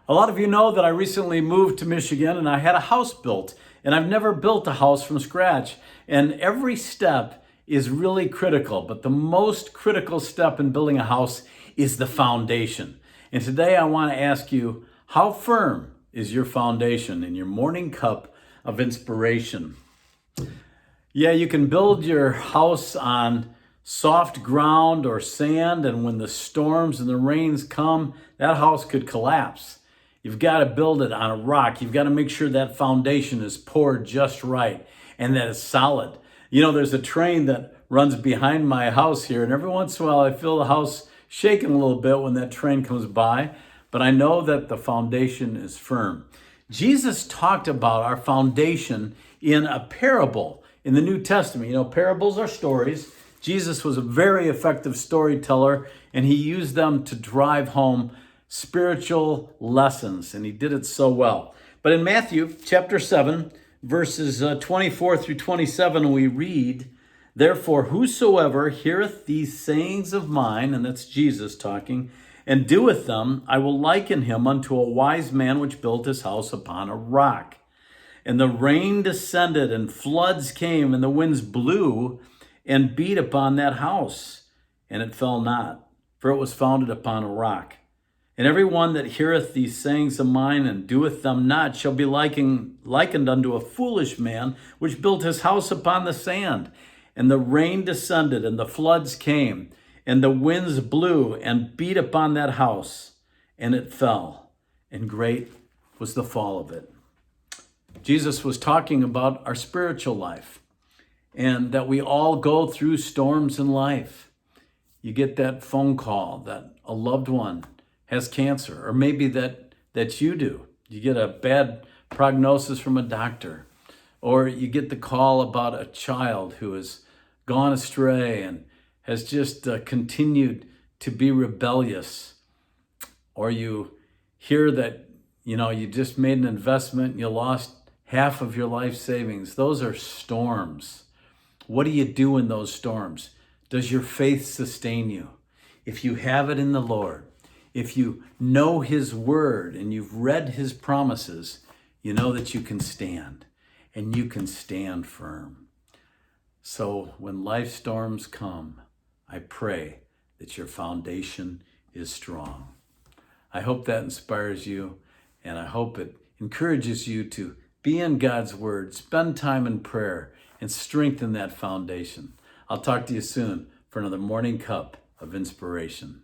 A lot of you know that I recently moved to Michigan and I had a house built, and I've never built a house from scratch. And every step is really critical, but the most critical step in building a house is the foundation. And today I want to ask you, how firm is your foundation in your morning cup of inspiration? Yeah, you can build your house on soft ground or sand, and when the storms and the rains come, that house could collapse. You've got to build it on a rock. You've got to make sure that foundation is poured just right and that it's solid. You know, there's a train that runs behind my house here, and every once in a while I feel the house shaking a little bit when that train comes by, but I know that the foundation is firm. Jesus talked about our foundation in a parable in the New Testament. You know, parables are stories. Jesus was a very effective storyteller, and he used them to drive home spiritual lessons, and he did it so well. But in Matthew chapter 7, verses 24 through 27, we read, "Therefore, whosoever heareth these sayings of mine," and that's Jesus talking, "and doeth them, I will liken him unto a wise man which built his house upon a rock. And the rain descended, and floods came, and the winds blew and beat upon that house, and it fell not, for it was founded upon a rock. And every one that heareth these sayings of mine and doeth them not shall be likened unto a foolish man which built his house upon the sand. And the rain descended, and the floods came, and the winds blew and beat upon that house, and it fell, and great was the fall of it." Jesus was talking about our spiritual life, and that we all go through storms in life. You get that phone call that a loved one has cancer, or maybe that you do. You get a bad prognosis from a doctor, or you get the call about a child who has gone astray and has just continued to be rebellious, or you hear that you just made an investment and you lost half of your life savings. Those are storms. What do you do in those storms? Does your faith sustain you? If you have it in the Lord, if you know his word and you've read his promises, you know that you can stand, and you can stand firm. So when life storms come, I pray that your foundation is strong. I hope that inspires you, and I hope it encourages you to be in God's word, spend time in prayer, and strengthen that foundation. I'll talk to you soon for another morning cup of inspiration.